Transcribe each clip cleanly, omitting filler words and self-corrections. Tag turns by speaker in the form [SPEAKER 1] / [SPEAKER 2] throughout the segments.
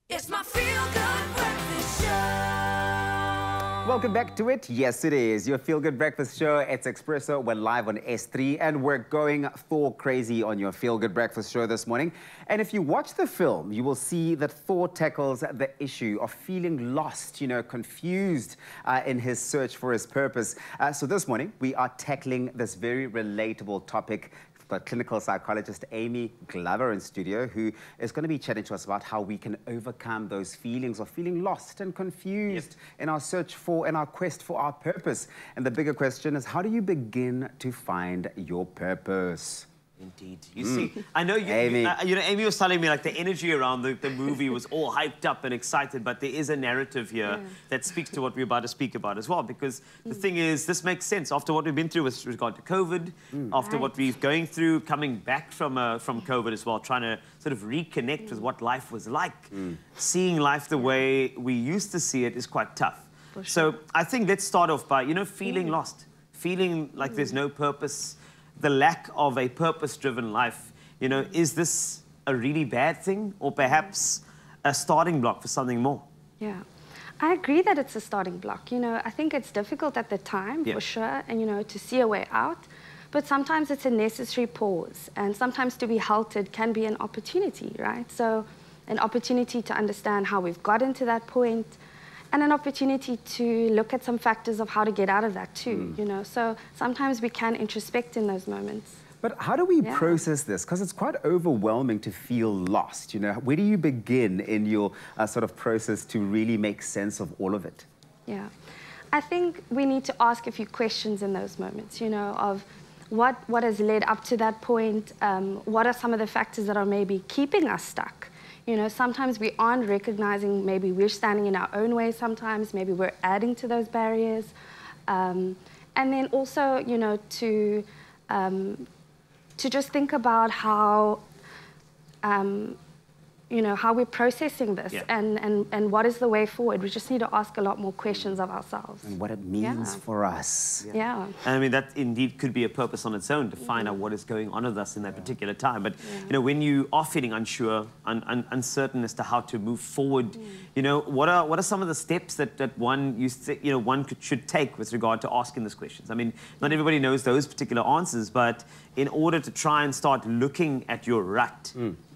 [SPEAKER 1] It's my feel-good breakfast show.
[SPEAKER 2] Welcome back to it. Yes, it is your feel-good breakfast show. It's Expresso. We're live on S3, and we're going Thor crazy on your feel-good breakfast show this morning. And if you watch the film, you will see that Thor tackles the issue of feeling lost, confused in his search for his purpose. So this morning, we are tackling this very relatable topic. We've got clinical psychologist Amy Glover in studio, who is going to be chatting to us about how we can overcome those feelings of feeling lost and confused in our search for and our quest for our purpose. And the bigger question is, how do you begin to find your purpose?
[SPEAKER 3] Indeed. You see, I know
[SPEAKER 2] Amy.
[SPEAKER 3] Amy was telling me like the energy around the movie was all hyped up and excited, but there is a narrative here that speaks to what we're about to speak about as well, because the thing is, this makes sense after what we've been through with regard to COVID, after what we've going through, coming back from COVID as well, trying to sort of reconnect with what life was like. Seeing life the way we used to see it is quite tough. So I think let's start off by, feeling lost, feeling like there's no purpose, the lack of a purpose-driven life. Is this a really bad thing, or perhaps a starting block for something more?
[SPEAKER 4] Yeah, I agree that it's a starting block. I think it's difficult at the time, for sure, and, to see a way out. But sometimes it's a necessary pause, and sometimes to be halted can be an opportunity, right? So an opportunity to understand how we've gotten to that point, and an opportunity to look at some factors of how to get out of that too, So sometimes we can introspect in those moments.
[SPEAKER 2] But how do we process this? Because it's quite overwhelming to feel lost, Where do you begin in your sort of process to really make sense of all of it?
[SPEAKER 4] Yeah, I think we need to ask a few questions in those moments, of what has led up to that point, what are some of the factors that are maybe keeping us stuck? Sometimes we aren't recognizing maybe we're standing in our own way sometimes, maybe we're adding to those barriers. And then also, to just think about how, how we're processing this and what is the way forward. We just need to ask a lot more questions of ourselves.
[SPEAKER 2] And what it means for us.
[SPEAKER 4] Yeah.
[SPEAKER 3] And I mean, that indeed could be a purpose on its own, to find out what is going on with us in that particular time. But, when you are feeling unsure, uncertain as to how to move forward, what are some of the steps that one should take with regard to asking these questions? I mean, not everybody knows those particular answers, but in order to try and start looking at your rut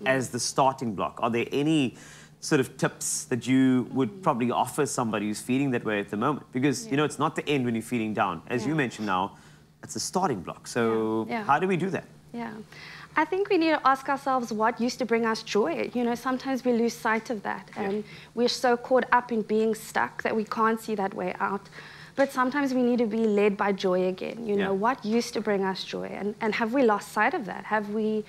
[SPEAKER 3] as the starting block, are there any sort of tips that you would probably offer somebody who's feeling that way at the moment? Because, it's not the end when you're feeling down. As you mentioned now, it's a starting block. So how do we do that?
[SPEAKER 4] Yeah. I think we need to ask ourselves what used to bring us joy. Sometimes we lose sight of that, and we're so caught up in being stuck that we can't see that way out. But sometimes we need to be led by joy again. What used to bring us joy, and have we lost sight of that? Have we,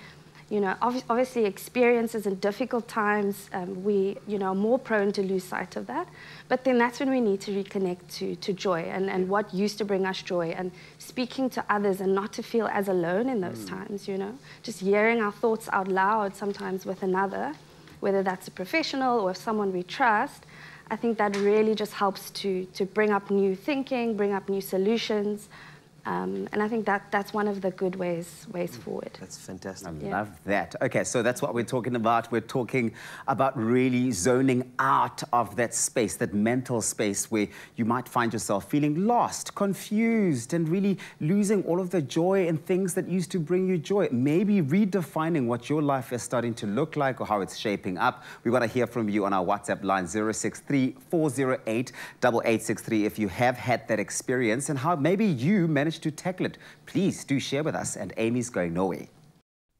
[SPEAKER 4] obviously experiences in difficult times, we, are more prone to lose sight of that. But then that's when we need to reconnect to joy and what used to bring us joy, and speaking to others and not to feel as alone in those times, Just hearing our thoughts out loud sometimes with another, whether that's a professional or someone we trust. I think that really just helps to bring up new thinking, bring up new solutions. And I think that's one of the good ways forward.
[SPEAKER 3] That's fantastic.
[SPEAKER 2] I love that. Okay, so that's what we're talking about. We're talking about really zoning out of that space, that mental space where you might find yourself feeling lost, confused, and really losing all of the joy and things that used to bring you joy. Maybe redefining what your life is starting to look like or how it's shaping up. We want to hear from you on our WhatsApp line 063-408-8863 if you have had that experience and how maybe you managed to tackle it. Please do share with us, and Amy's going nowhere.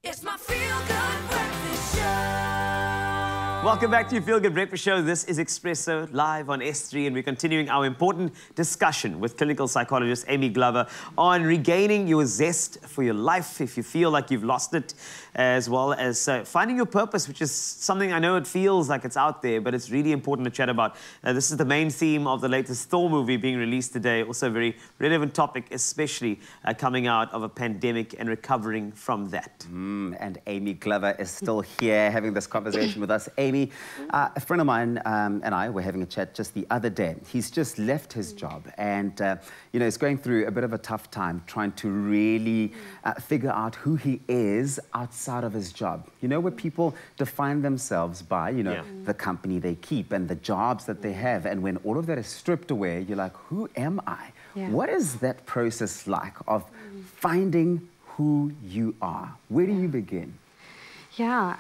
[SPEAKER 1] It's my feel-good breakfast show.
[SPEAKER 3] Welcome back to your Feel Good Breakfast Show. This is Expresso, live on S3, and we're continuing our important discussion with clinical psychologist Amy Glover on regaining your zest for your life if you feel like you've lost it, as well as finding your purpose, which is something I know it feels like it's out there, but it's really important to chat about. This is the main theme of the latest Thor movie being released today. Also a very relevant topic, especially coming out of a pandemic and recovering from that.
[SPEAKER 2] And Amy Glover is still here having this conversation with us. Amy, a friend of mine and I were having a chat just the other day. He's just left his job and, he's going through a bit of a tough time trying to really figure out who he is outside outside of his job. You know, where people define themselves by, you know,
[SPEAKER 3] Yeah.
[SPEAKER 2] the company they keep and the jobs that they have. And when all of that is stripped away, you're like, who am I?
[SPEAKER 4] Yeah.
[SPEAKER 2] What is that process like of finding who you are? Where do you begin?
[SPEAKER 4] Yeah,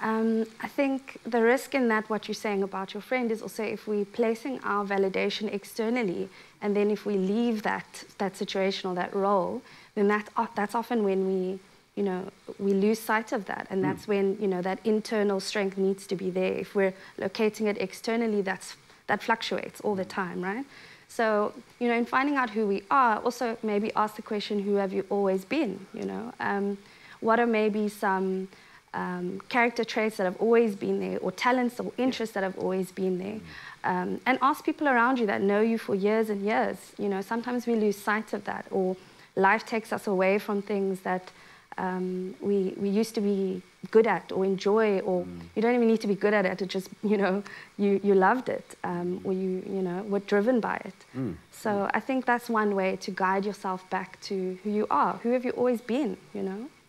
[SPEAKER 4] I think the risk in that, what you're saying about your friend, is also if we're placing our validation externally, and then if we leave that situation or that role, then that's often when we lose sight of that, and that's when that internal strength needs to be there. If we're locating it externally, that fluctuates all the time, right? So in finding out who we are, also maybe ask the question, who have you always been? What are maybe some character traits that have always been there, or talents or interests that have always been there, and ask people around you that know you for years and years. Sometimes we lose sight of that, or life takes us away from things that we used to be good at or enjoy, or you don't even need to be good at it. It just you loved it, or you were driven by it. So I think that's one way to guide yourself back to who you are. Who have you always been?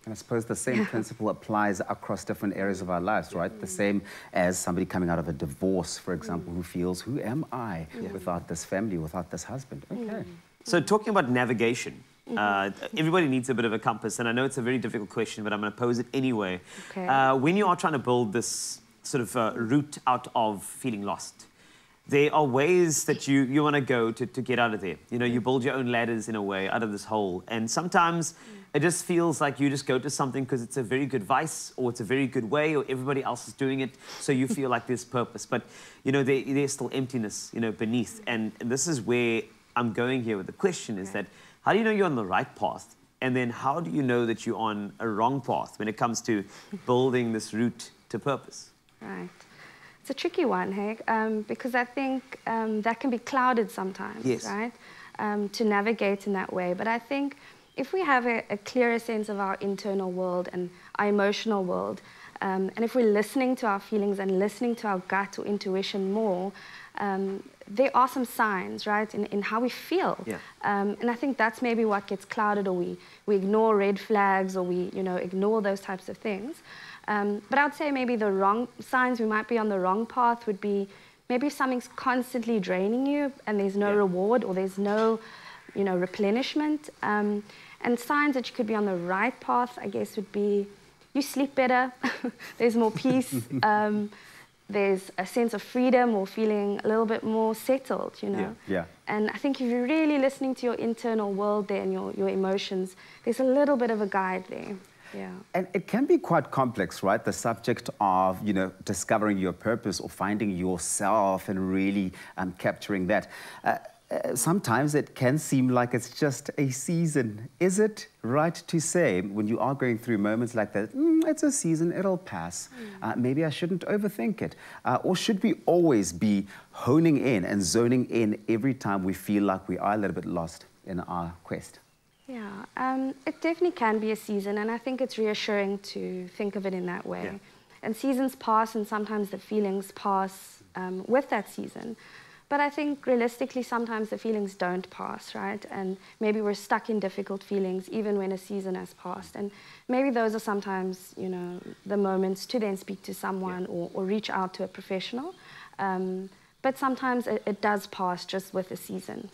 [SPEAKER 2] And I suppose the same principle applies across different areas of our lives, right? The same as somebody coming out of a divorce, for example, who feels, who am I without this family, without this husband? Okay.
[SPEAKER 3] So talking about navigation, everybody needs a bit of a compass, and I know it's a very difficult question, but I'm going to pose it anyway.
[SPEAKER 4] Okay.
[SPEAKER 3] When you are trying to build this sort of route out of feeling lost, there are ways that you want to go to get out of there. You build your own ladders in a way out of this hole, and sometimes it just feels like you just go to something because it's a very good vice, or it's a very good way, or everybody else is doing it, so you feel like there's purpose. But there's still emptiness beneath, and this is where I'm going here with the question is that, how do you know you're on the right path? And then how do you know that you're on a wrong path when it comes to building this route to purpose?
[SPEAKER 4] Right. It's a tricky one, hey, because I think that can be clouded sometimes,
[SPEAKER 3] Yes.
[SPEAKER 4] right, to navigate in that way. But I think if we have a clearer sense of our internal world and our emotional world, and if we're listening to our feelings and listening to our gut or intuition more, there are some signs, right, in how we feel.
[SPEAKER 3] Yeah.
[SPEAKER 4] And I think that's maybe what gets clouded, or we ignore red flags, or we ignore those types of things. But I would say maybe the wrong signs we might be on the wrong path would be maybe if something's constantly draining you and there's no reward, or there's no replenishment. And signs that you could be on the right path, I guess, would be you sleep better, there's more peace, there's a sense of freedom, or feeling a little bit more settled,
[SPEAKER 2] Yeah.
[SPEAKER 4] And I think if you're really listening to your internal world there and your emotions, there's a little bit of a guide there. Yeah.
[SPEAKER 2] And it can be quite complex, right? The subject of, discovering your purpose or finding yourself and really capturing that. Sometimes it can seem like it's just a season. Is it right to say, when you are going through moments like that, it's a season, it'll pass. Maybe I shouldn't overthink it. Or should we always be honing in and zoning in every time we feel like we are a little bit lost in our quest?
[SPEAKER 4] Yeah, it definitely can be a season, and I think it's reassuring to think of it in that way.
[SPEAKER 3] Yeah.
[SPEAKER 4] And seasons pass, and sometimes the feelings pass with that season. But I think realistically, sometimes the feelings don't pass, right? And maybe we're stuck in difficult feelings even when a season has passed. And maybe those are sometimes, the moments to then speak to someone or reach out to a professional. But sometimes it does pass just with a season.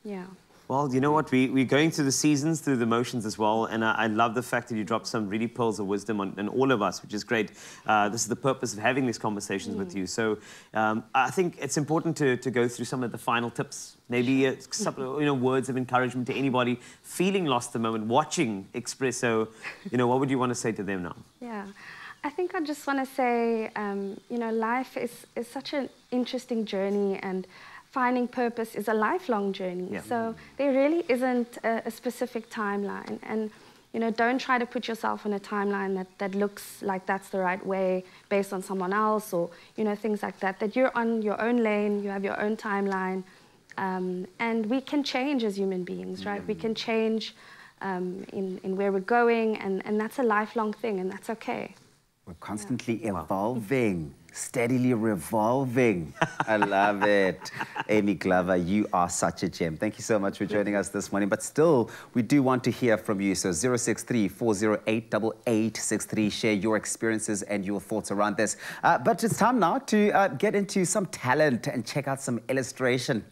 [SPEAKER 4] Yeah.
[SPEAKER 3] Well, you know what? We're going through the seasons, through the motions as well, and I love the fact that you dropped some really pearls of wisdom on all of us, which is great. This is the purpose of having these conversations with you. So I think it's important to go through some of the final tips, maybe some words of encouragement to anybody feeling lost at the moment, watching Expresso. What would you want to say to them now?
[SPEAKER 4] Yeah. I think I just want to say, life is such an interesting journey, and finding purpose is a lifelong journey.
[SPEAKER 3] Yeah.
[SPEAKER 4] So there really isn't a specific timeline. And, don't try to put yourself in a timeline that looks like that's the right way based on someone else, or, things like that. That you're on your own lane, you have your own timeline. And we can change as human beings, right? We can change in where we're going, and that's a lifelong thing, and that's okay.
[SPEAKER 2] We're constantly evolving, steadily revolving. I love it. Amy Glover, you are such a gem. Thank you so much for joining us this morning. But still, we do want to hear from you. So 063-408-8863. Share your experiences and your thoughts around this. But it's time now to get into some talent and check out some illustration.